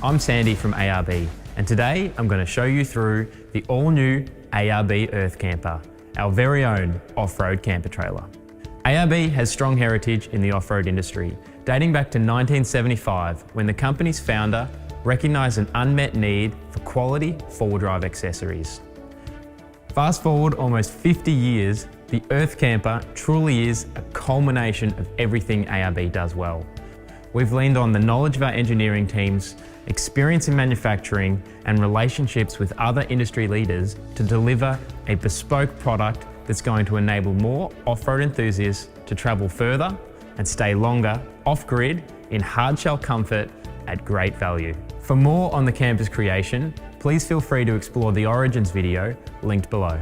I'm Sandy from ARB, and today I'm going to show you through the all-new ARB Earth Camper, our very own off-road camper trailer. ARB has strong heritage in the off-road industry, dating back to 1975 when the company's founder recognised an unmet need for quality four-wheel drive accessories. Fast forward almost 50 years, the Earth Camper truly is a culmination of everything ARB does well. We've leaned on the knowledge of our engineering teams, experience in manufacturing, and relationships with other industry leaders to deliver a bespoke product that's going to enable more off-road enthusiasts to travel further and stay longer off-grid in hard shell comfort at great value. For more on the camper's creation, please feel free to explore the Origins video linked below.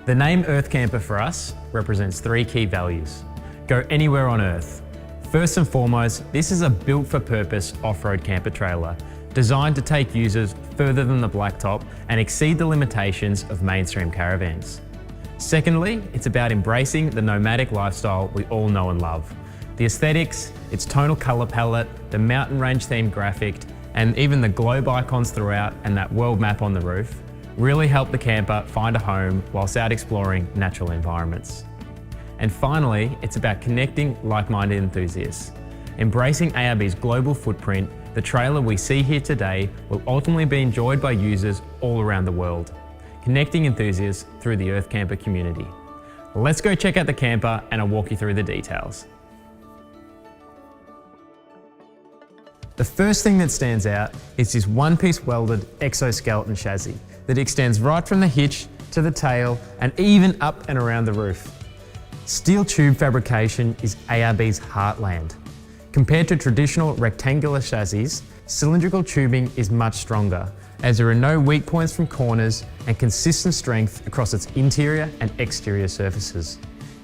The name Earth Camper for us represents three key values. Go anywhere on Earth. First and foremost, this is a built-for-purpose off-road camper trailer designed to take users further than the blacktop and exceed the limitations of mainstream caravans. Secondly, it's about embracing the nomadic lifestyle we all know and love. The aesthetics, its tonal colour palette, the mountain range themed graphic, and even the globe icons throughout and that world map on the roof really help the camper find a home whilst out exploring natural environments. And finally, it's about connecting like-minded enthusiasts. Embracing ARB's global footprint, the trailer we see here today will ultimately be enjoyed by users all around the world, connecting enthusiasts through the Earth Camper community. Let's go check out the camper and I'll walk you through the details. The first thing that stands out is this one-piece welded exoskeleton chassis that extends right from the hitch to the tail and even up and around the roof. Steel tube fabrication is ARB's heartland. Compared to traditional rectangular chassis, cylindrical tubing is much stronger, as there are no weak points from corners and consistent strength across its interior and exterior surfaces.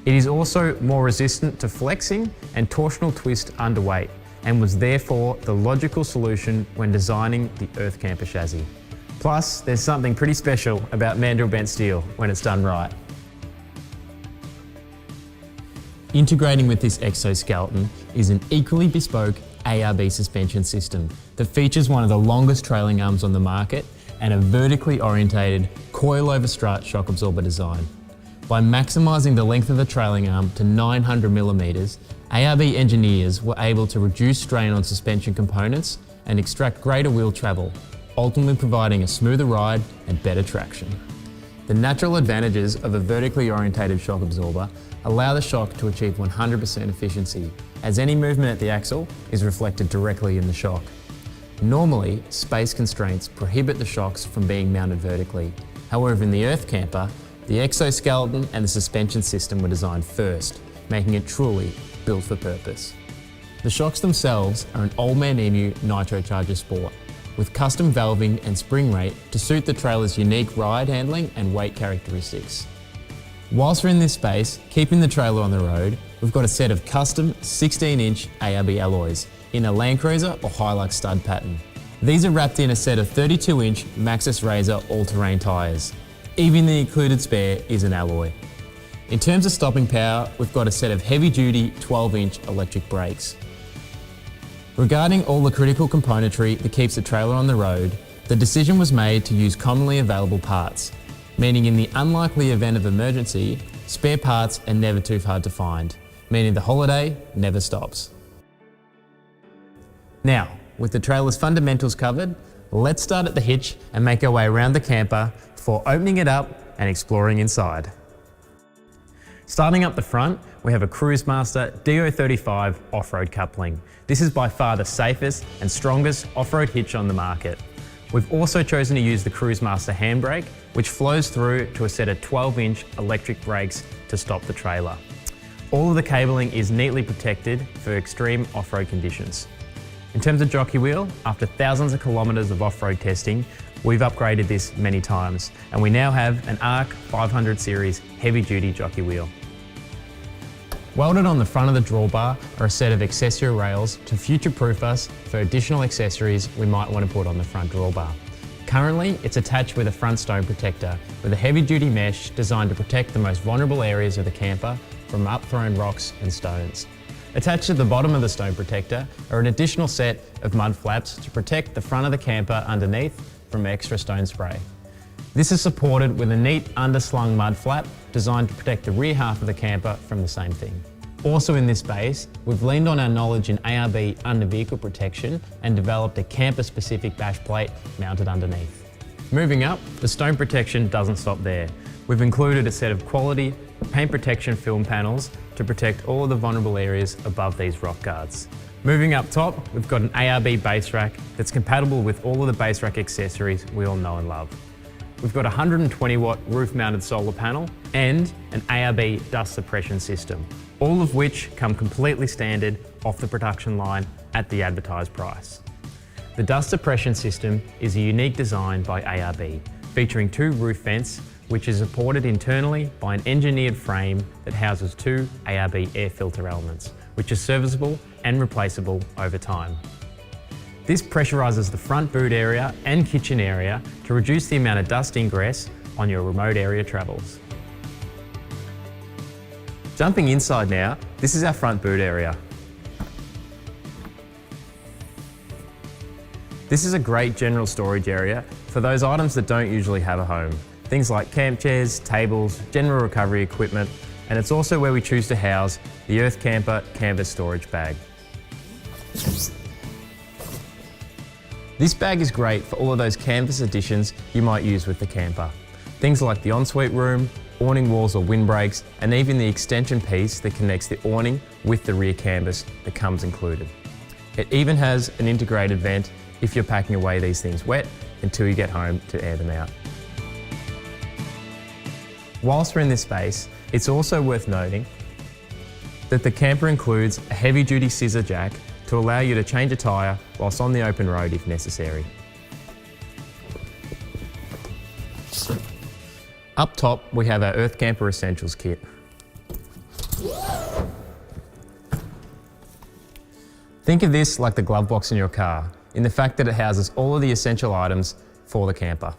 It is also more resistant to flexing and torsional twist underweight, and was therefore the logical solution when designing the Earth Camper chassis. Plus, there's something pretty special about mandrel bent steel when it's done right. Integrating with this exoskeleton is an equally bespoke ARB suspension system that features one of the longest trailing arms on the market and a vertically orientated coil-over strut shock absorber design. By maximising the length of the trailing arm to 900mm, ARB engineers were able to reduce strain on suspension components and extract greater wheel travel, ultimately providing a smoother ride and better traction. The natural advantages of a vertically orientated shock absorber allow the shock to achieve 100% efficiency, as any movement at the axle is reflected directly in the shock. Normally, space constraints prohibit the shocks from being mounted vertically. However, in the Earth Camper, the exoskeleton and the suspension system were designed first, making it truly built for purpose. The shocks themselves are an Old Man Emu Nitrocharger Sport, with custom valving and spring rate to suit the trailer's unique ride handling and weight characteristics. Whilst we're in this space, keeping the trailer on the road, we've got a set of custom 16-inch ARB alloys in a Land Cruiser or Hilux stud pattern. These are wrapped in a set of 32-inch Maxxis Razor all-terrain tyres. Even the included spare is an alloy. In terms of stopping power, we've got a set of heavy-duty 12-inch electric brakes. Regarding all the critical componentry that keeps the trailer on the road, the decision was made to use commonly available parts, meaning in the unlikely event of emergency, spare parts are never too hard to find, meaning the holiday never stops. Now, with the trailer's fundamentals covered, let's start at the hitch and make our way around the camper before opening it up and exploring inside. Starting up the front, we have a Cruisemaster DO35 off-road coupling. This is by far the safest and strongest off-road hitch on the market. We've also chosen to use the Cruisemaster handbrake, which flows through to a set of 12-inch electric brakes to stop the trailer. All of the cabling is neatly protected for extreme off-road conditions. In terms of jockey wheel, after thousands of kilometres of off-road testing, we've upgraded this many times, and we now have an ARC 500 series heavy-duty jockey wheel. Welded on the front of the drawbar are a set of accessory rails to future-proof us for additional accessories we might want to put on the front drawbar. Currently, it's attached with a front stone protector with a heavy-duty mesh designed to protect the most vulnerable areas of the camper from up-thrown rocks and stones. Attached to the bottom of the stone protector are an additional set of mud flaps to protect the front of the camper underneath from extra stone spray. This is supported with a neat underslung mud flap designed to protect the rear half of the camper from the same thing. Also in this space, we've leaned on our knowledge in ARB under vehicle protection and developed a camper-specific bash plate mounted underneath. Moving up, the stone protection doesn't stop there. We've included a set of quality paint protection film panels to protect all of the vulnerable areas above these rock guards. Moving up top, we've got an ARB base rack that's compatible with all of the base rack accessories we all know and love. We've got a 120 watt roof mounted solar panel and an ARB dust suppression system, all of which come completely standard off the production line at the advertised price. The dust suppression system is a unique design by ARB, featuring two roof vents which is supported internally by an engineered frame that houses two ARB air filter elements, which are serviceable and replaceable over time. This pressurises the front boot area and kitchen area to reduce the amount of dust ingress on your remote area travels. Jumping inside now, this is our front boot area. This is a great general storage area for those items that don't usually have a home. Things like camp chairs, tables, general recovery equipment, and it's also where we choose to house the Earth Camper canvas storage bag. This bag is great for all of those canvas additions you might use with the camper. Things like the ensuite room, awning walls or windbreaks, and even the extension piece that connects the awning with the rear canvas that comes included. It even has an integrated vent if you're packing away these things wet until you get home to air them out. Whilst we're in this space, it's also worth noting that the camper includes a heavy-duty scissor jack to allow you to change a tyre whilst on the open road if necessary. Up top, we have our Earth Camper Essentials kit. Think of this like the glove box in your car, in the fact that it houses all of the essential items for the camper.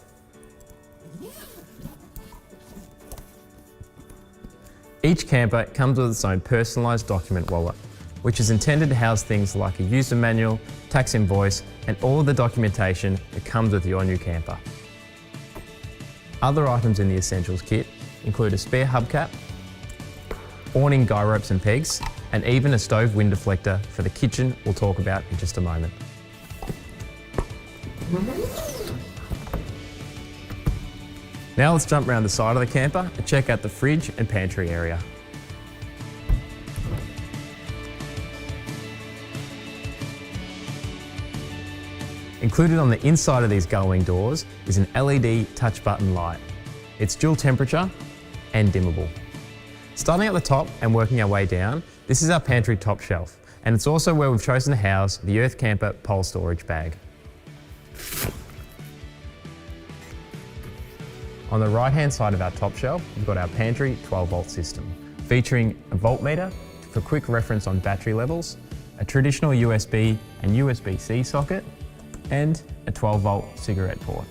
Each camper comes with its own personalised document wallet, which is intended to house things like a user manual, tax invoice, and all of the documentation that comes with your new camper. Other items in the Essentials kit include a spare hubcap, awning guy ropes and pegs, and even a stove wind deflector for the kitchen we'll talk about in just a moment. Now let's jump around the side of the camper and check out the fridge and pantry area. Included on the inside of these gullwing doors is an LED touch button light. It's dual temperature and dimmable. Starting at the top and working our way down, this is our pantry top shelf, and it's also where we've chosen to house the Earth Camper pole storage bag. On the right-hand side of our top shelf, we've got our pantry 12-volt system, featuring a voltmeter for quick reference on battery levels, a traditional USB and USB-C socket, and a 12-volt cigarette port.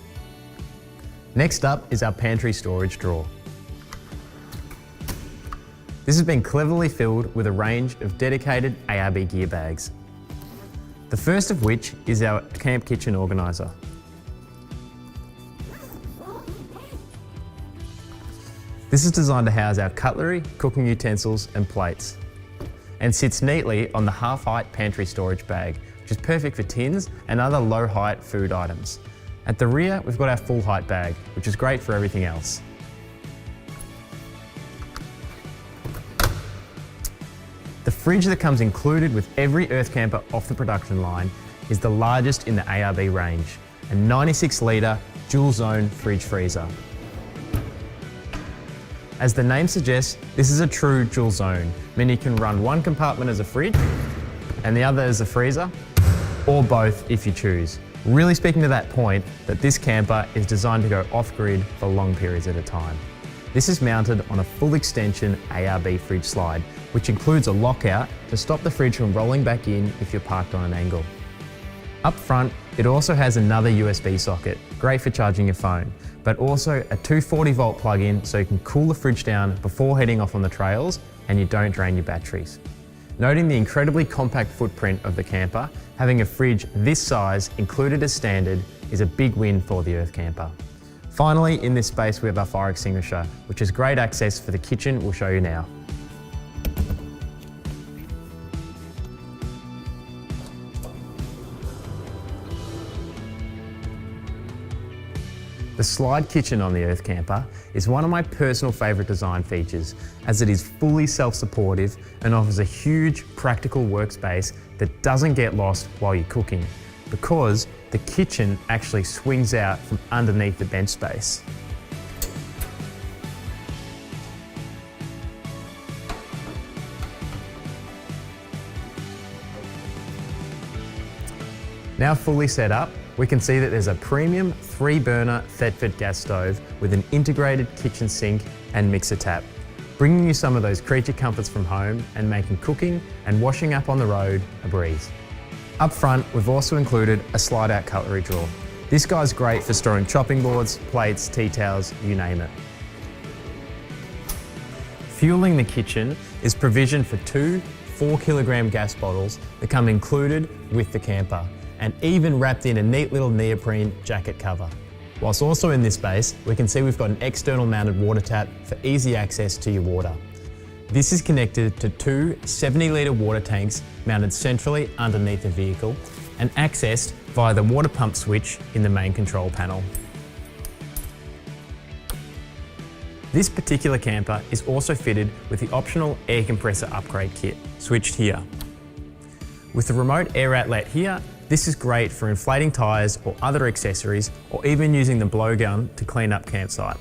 Next up is our pantry storage drawer. This has been cleverly filled with a range of dedicated ARB gear bags. The first of which is our camp kitchen organiser. This is designed to house our cutlery, cooking utensils and plates, and sits neatly on the half-height pantry storage bag, which is perfect for tins and other low-height food items. At the rear, we've got our full-height bag, which is great for everything else. The fridge that comes included with every Earth Camper off the production line is the largest in the ARB range, a 96 litre dual zone fridge freezer. As the name suggests, this is a true dual zone, meaning you can run one compartment as a fridge and the other as a freezer, or both if you choose. Really speaking to that point that this camper is designed to go off-grid for long periods at a time. This is mounted on a full extension ARB fridge slide, which includes a lockout to stop the fridge from rolling back in if you're parked on an angle. Up front, it also has another USB socket, great for charging your phone, but also a 240 volt plug-in so you can cool the fridge down before heading off on the trails and you don't drain your batteries. Noting the incredibly compact footprint of the camper, having a fridge this size included as standard is a big win for the Earth Camper. Finally, in this space we have our fire extinguisher, which is great access for the kitchen we'll show you now. The slide kitchen on the Earth Camper is one of my personal favourite design features, as it is fully self-supportive and offers a huge practical workspace that doesn't get lost while you're cooking, because the kitchen actually swings out from underneath the bench space. Now fully set up, we can see that there's a premium 3-burner Thetford gas stove with an integrated kitchen sink and mixer tap, bringing you some of those creature comforts from home and making cooking and washing up on the road a breeze. Up front, we've also included a slide-out cutlery drawer. This guy's great for storing chopping boards, plates, tea towels, you name it. Fueling the kitchen is provision for 2 4-kilogram gas bottles that come included with the camper, and even wrapped in a neat little neoprene jacket cover. Whilst also in this space, we can see we've got an external mounted water tap for easy access to your water. This is connected to 2 70-litre water tanks mounted centrally underneath the vehicle and accessed via the water pump switch in the main control panel. This particular camper is also fitted with the optional air compressor upgrade kit, switched here. With the remote air outlet here, this is great for inflating tyres or other accessories, or even using the blowgun to clean up campsite.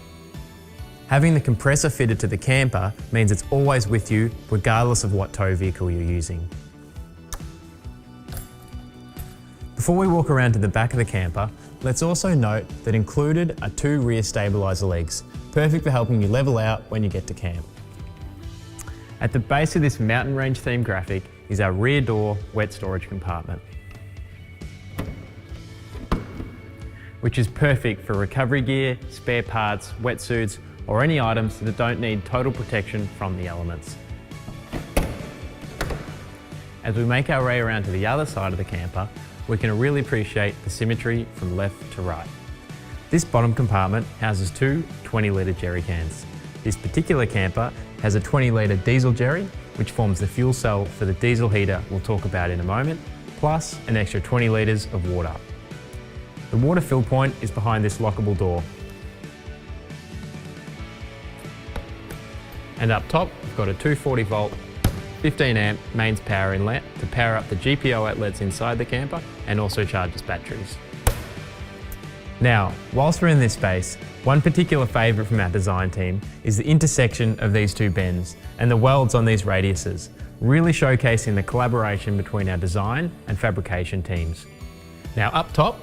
Having the compressor fitted to the camper means it's always with you, regardless of what tow vehicle you're using. Before we walk around to the back of the camper, let's also note that included are 2 rear stabiliser legs, perfect for helping you level out when you get to camp. At the base of this mountain range themed graphic is our rear door wet storage compartment, which is perfect for recovery gear, spare parts, wetsuits, or any items that don't need total protection from the elements. As we make our way around to the other side of the camper, we can really appreciate the symmetry from left to right. This bottom compartment houses 2 20-litre jerry cans. This particular camper has a 20-litre diesel jerry, which forms the fuel cell for the diesel heater we'll talk about in a moment, plus an extra 20 litres of water. The water fill point is behind this lockable door. And up top, we've got a 240 volt, 15 amp mains power inlet to power up the GPO outlets inside the camper and also charges batteries. Now, whilst we're in this space, one particular favourite from our design team is the intersection of these 2 bends and the welds on these radiuses, really showcasing the collaboration between our design and fabrication teams. Now up top,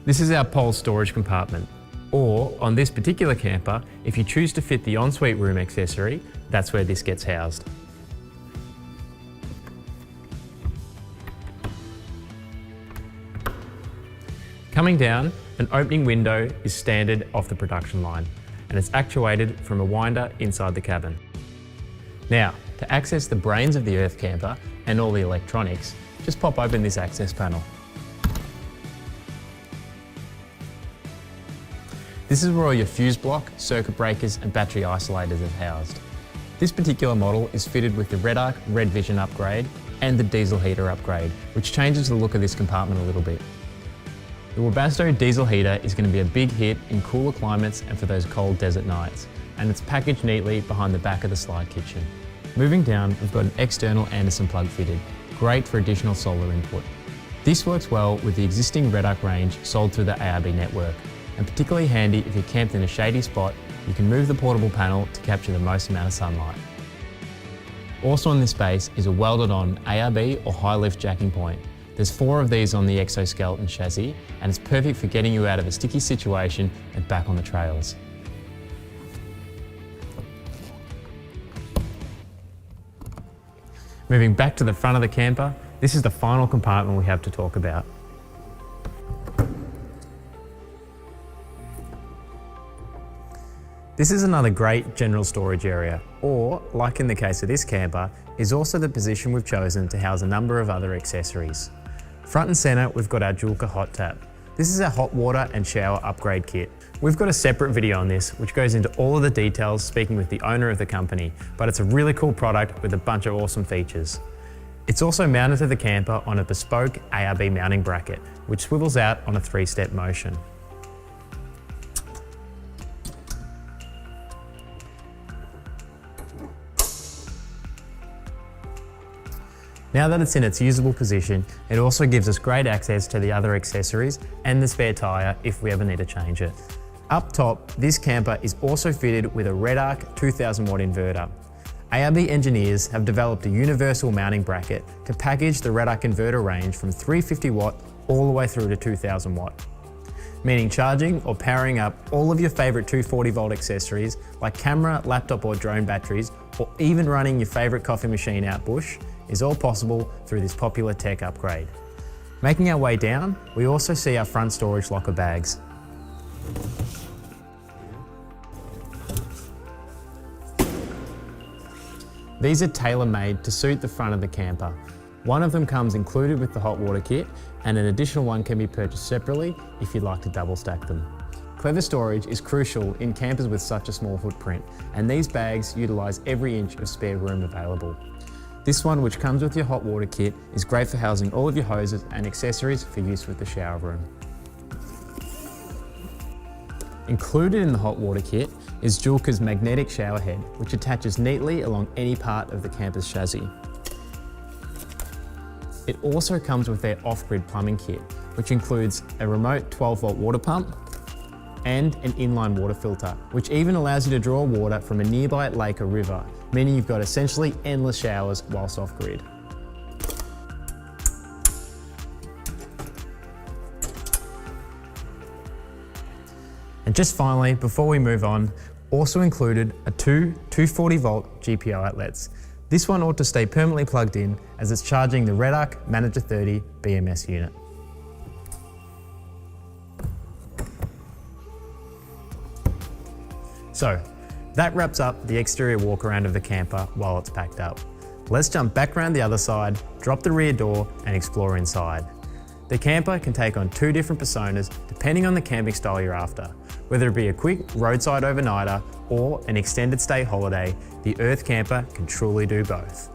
this is our pole storage compartment, or on this particular camper, if you choose to fit the ensuite room accessory, that's where this gets housed. Coming down, an opening window is standard off the production line, and it's actuated from a winder inside the cabin. Now, to access the brains of the Earth Camper and all the electronics, just pop open this access panel. This is where all your fuse block, circuit breakers and battery isolators are housed. This particular model is fitted with the Red Arc Red Vision upgrade and the diesel heater upgrade, which changes the look of this compartment a little bit. The Webasto diesel heater is going to be a big hit in cooler climates and for those cold desert nights, and it's packaged neatly behind the back of the slide kitchen. Moving down, we've got an external Anderson plug fitted, great for additional solar input. This works well with the existing Red Arc range sold through the ARB network, and particularly handy if you're camped in a shady spot. You can move the portable panel to capture the most amount of sunlight. Also in this space is a welded on ARB or high lift jacking point. There's 4 of these on the exoskeleton chassis, and it's perfect for getting you out of a sticky situation and back on the trails. Moving back to the front of the camper, this is the final compartment we have to talk about. This is another great general storage area, or, like in the case of this camper, is also the position we've chosen to house a number of other accessories. Front and centre, we've got our Julka hot tap. This is our hot water and shower upgrade kit. We've got a separate video on this, which goes into all of the details speaking with the owner of the company, but it's a really cool product with a bunch of awesome features. It's also mounted to the camper on a bespoke ARB mounting bracket, which swivels out on a 3-step motion. Now that it's in its usable position, it also gives us great access to the other accessories and the spare tyre if we ever need to change it. Up top, this camper is also fitted with a Red Arc 2000 watt inverter. ARB engineers have developed a universal mounting bracket to package the Red Arc inverter range from 350 watt all the way through to 2000 watt. Meaning charging or powering up all of your favourite 240 volt accessories like camera, laptop or drone batteries, or even running your favourite coffee machine out bush, is all possible through this popular tech upgrade. Making our way down, we also see our front storage locker bags. These are tailor-made to suit the front of the camper. One of them comes included with the hot water kit, and an additional one can be purchased separately if you'd like to double stack them. Clever storage is crucial in campers with such a small footprint, and these bags utilise every inch of spare room available. This one, which comes with your hot water kit, is great for housing all of your hoses and accessories for use with the shower room. Included in the hot water kit is Julka's magnetic shower head, which attaches neatly along any part of the camper's chassis. It also comes with their off-grid plumbing kit, which includes a remote 12 volt water pump and an inline water filter, which even allows you to draw water from a nearby lake or river, meaning you've got essentially endless showers whilst off-grid. And just finally, before we move on, also included are two 240 volt GPO outlets. This one ought to stay permanently plugged in as it's charging the Red Arc Manager 30 BMS unit. So, that wraps up the exterior walk around of the camper while it's packed up. Let's jump back around the other side, drop the rear door and explore inside. The camper can take on 2 different personas depending on the camping style you're after. Whether it be a quick roadside overnighter or an extended stay holiday, the Earth camper can truly do both.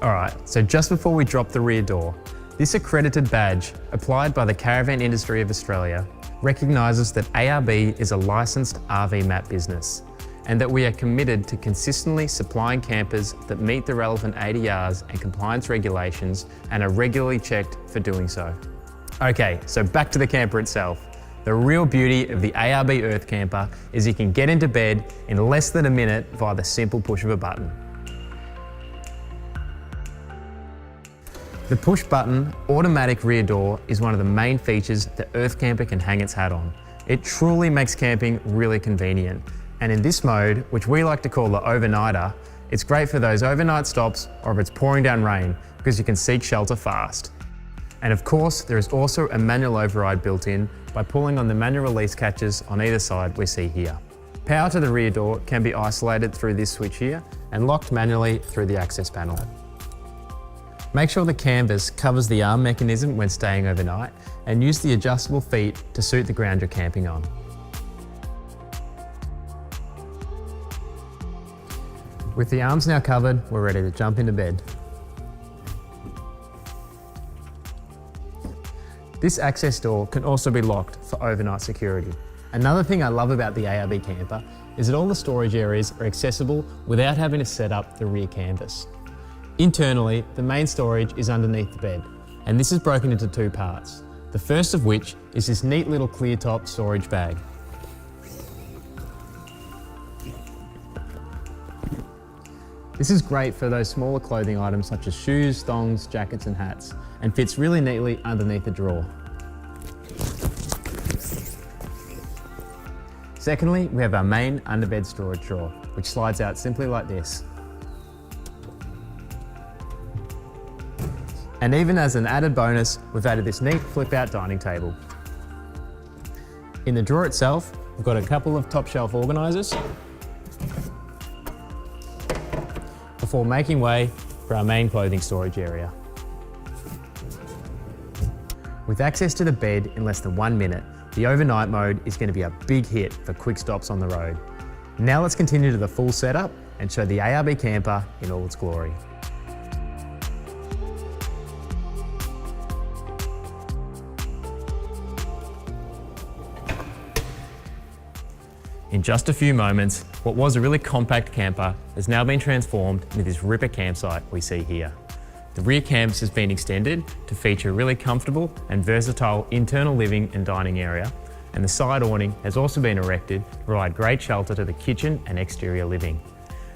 Alright, so just before we drop the rear door, this accredited badge, applied by the Caravan Industry of Australia, recognises that ARB is a licensed RV map business and that we are committed to consistently supplying campers that meet the relevant ADRs and compliance regulations and are regularly checked for doing so. Okay, so back to the camper itself. The real beauty of the ARB Earth camper is you can get into bed in less than a minute via the simple push of a button. The push button automatic rear door is one of the main features the Earth camper can hang its hat on. It truly makes camping really convenient. And in this mode, which we like to call the overnighter, it's great for those overnight stops or if it's pouring down rain because you can seek shelter fast. And of course, there is also a manual override built in by pulling on the manual release catches on either side we see here. Power to the rear door can be isolated through this switch here and locked manually through the access panel. Make sure the canvas covers the arm mechanism when staying overnight and use the adjustable feet to suit the ground you're camping on. With the arms now covered, we're ready to jump into bed. This access door can also be locked for overnight security. Another thing I love about the ARB camper is that all the storage areas are accessible without having to set up the rear canvas. Internally, the main storage is underneath the bed, and this is broken into 2 parts. The first of which is this neat little clear top storage bag. This is great for those smaller clothing items such as shoes, thongs, jackets and hats, and fits really neatly underneath the drawer. Secondly, we have our main underbed storage drawer, which slides out simply like this. And even as an added bonus, we've added this neat flip-out dining table. In the drawer itself, we've got a couple of top shelf organisers before making way for our main clothing storage area. With access to the bed in less than 1 minute, the overnight mode is going to be a big hit for quick stops on the road. Now let's continue to the full setup and show the ARB camper in all its glory. In just a few moments, what was a really compact camper has now been transformed into this ripper campsite we see here. The rear canvas has been extended to feature a really comfortable and versatile internal living and dining area, and the side awning has also been erected to provide great shelter to the kitchen and exterior living.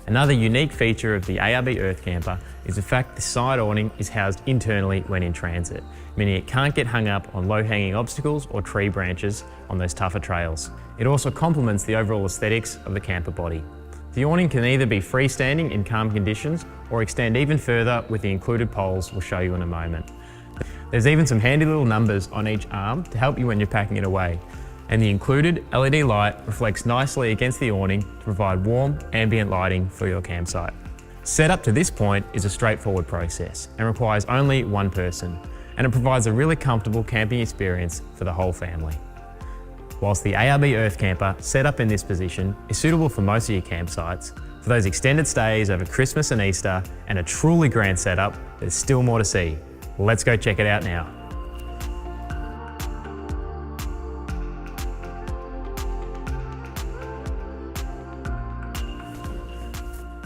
Another unique feature of the ARB Earth Camper is the fact the side awning is housed internally when in transit, meaning it can't get hung up on low-hanging obstacles or tree branches on those tougher trails. It also complements the overall aesthetics of the camper body. The awning can either be freestanding in calm conditions or extend even further with the included poles we'll show you in a moment. There's even some handy little numbers on each arm to help you when you're packing it away. And the included LED light reflects nicely against the awning to provide warm, ambient lighting for your campsite. Setup to this point is a straightforward process and requires only one person, and it provides a really comfortable camping experience for the whole family. Whilst the ARB Earth Camper set up in this position is suitable for most of your campsites, for those extended stays over Christmas and Easter and a truly grand setup, there's still more to see. Let's go check it out now.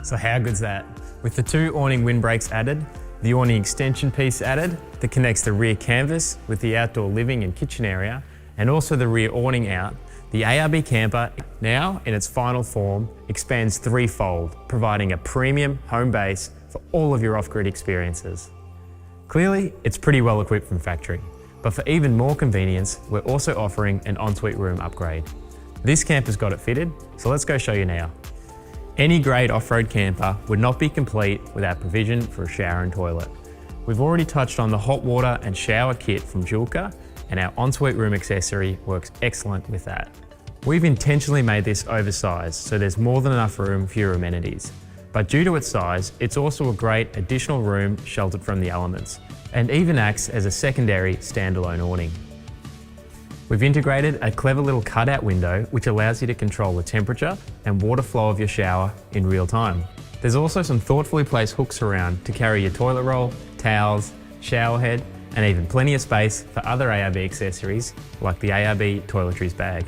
So how good's that? With the two awning windbreaks added, the awning extension piece added that connects the rear canvas with the outdoor living and kitchen area, and also the rear awning out, the ARB camper, now in its final form, expands threefold, providing a premium home base for all of your off-grid experiences. Clearly, it's pretty well equipped from factory, but for even more convenience, we're also offering an ensuite room upgrade. This camper's got it fitted, so let's go show you now. Any great off-road camper would not be complete without provision for a shower and toilet. We've already touched on the hot water and shower kit from Julka, and our ensuite room accessory works excellent with that. We've intentionally made this oversized so there's more than enough room for your amenities. But due to its size, it's also a great additional room sheltered from the elements, and even acts as a secondary standalone awning. We've integrated a clever little cutout window which allows you to control the temperature and water flow of your shower in real time. There's also some thoughtfully placed hooks around to carry your toilet roll, towels, shower head, and even plenty of space for other ARB accessories like the ARB toiletries bag.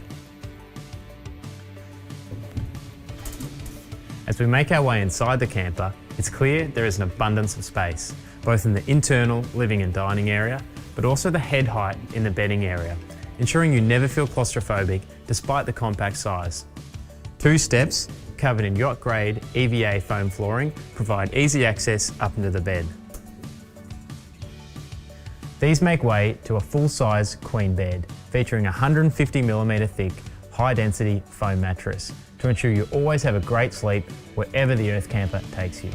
As we make our way inside the camper, it's clear there is an abundance of space, both in the internal living and dining area, but also the head height in the bedding area, ensuring you never feel claustrophobic despite the compact size. 2 steps, covered in yacht-grade EVA foam flooring, provide easy access up into the bed. These make way to a full-size queen bed, featuring a 150mm thick, high-density foam mattress to ensure you always have a great sleep wherever the Earth Camper takes you.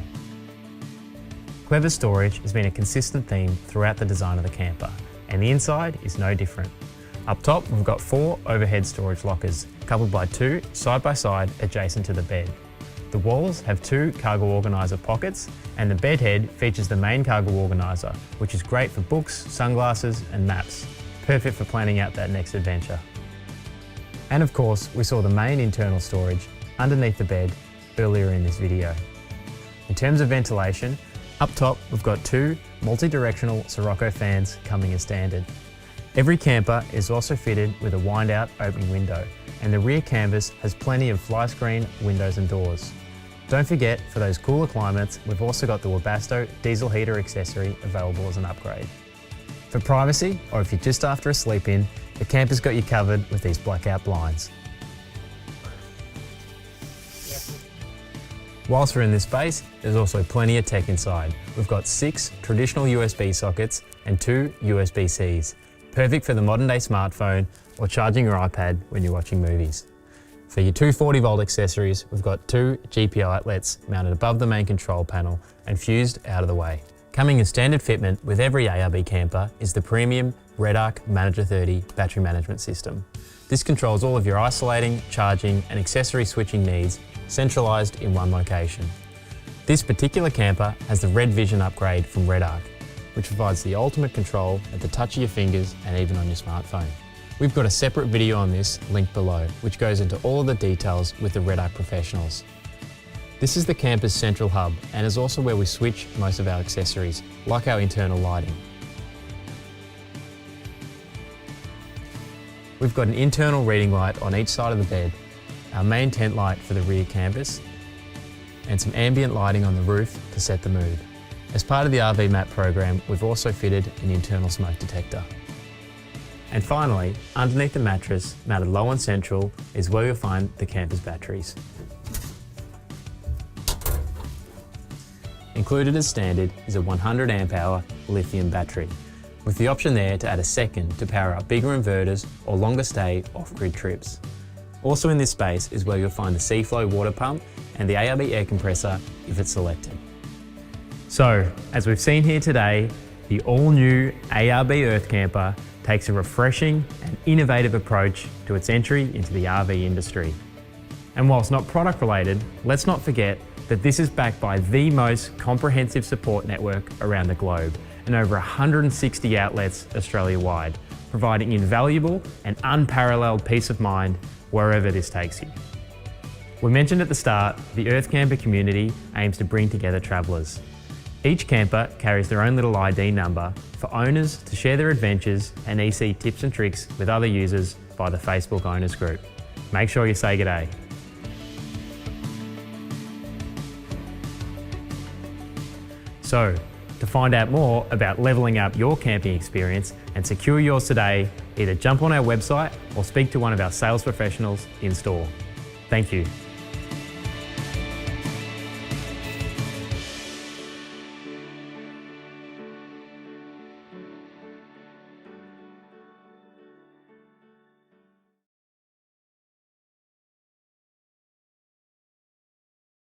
Clever storage has been a consistent theme throughout the design of the camper, and the inside is no different. Up top, we've got 4 overhead storage lockers, coupled by 2 side by side adjacent to the bed. The walls have 2 cargo organiser pockets, and the bed head features the main cargo organiser, which is great for books, sunglasses and maps, perfect for planning out that next adventure. And of course, we saw the main internal storage underneath the bed earlier in this video. In terms of ventilation, up top we've got 2 multi-directional Sirocco fans coming as standard. Every camper is also fitted with a wind-out opening window, and the rear canvas has plenty of fly screen windows and doors. Don't forget, for those cooler climates, we've also got the Webasto diesel heater accessory available as an upgrade. For privacy, or if you're just after a sleep-in, the camper's got you covered with these blackout blinds. Whilst we're in this space, there's also plenty of tech inside. We've got 6 traditional USB sockets and 2 USB-Cs, perfect for the modern-day smartphone or charging your iPad when you're watching movies. For your 240-volt accessories, we've got 2 GPIO outlets mounted above the main control panel and fused out of the way. Coming as standard fitment with every ARB camper is the premium RedArc Manager 30 battery management system. This controls all of your isolating, charging and accessory switching needs centralised in one location. This particular camper has the Red Vision upgrade from RedArc, which provides the ultimate control at the touch of your fingers and even on your smartphone. We've got a separate video on this linked below, which goes into all of the details with the RedArc professionals. This is the camper's central hub and is also where we switch most of our accessories, like our internal lighting. We've got an internal reading light on each side of the bed, our main tent light for the rear campus, and some ambient lighting on the roof to set the mood. As part of the RV Map program, we've also fitted an internal smoke detector. And finally, underneath the mattress, mounted low and central, is where you'll find the camper's batteries. Included as standard is a 100 amp hour lithium battery, with the option there to add a second to power up bigger inverters or longer stay off-grid trips. Also in this space is where you'll find the Seaflow water pump and the ARB air compressor if it's selected. So, as we've seen here today, the all-new ARB Earth Camper takes a refreshing and innovative approach to its entry into the RV industry. And whilst not product related, let's not forget that this is backed by the most comprehensive support network around the globe and over 160 outlets Australia-wide, providing invaluable and unparalleled peace of mind wherever this takes you. We mentioned at the start, the Earth Camper community aims to bring together travellers. Each camper carries their own little ID number for owners to share their adventures and EC tips and tricks with other users via the Facebook owners group. Make sure you say g'day. So, to find out more about levelling up your camping experience and secure yours today, either jump on our website or speak to one of our sales professionals in store. Thank you.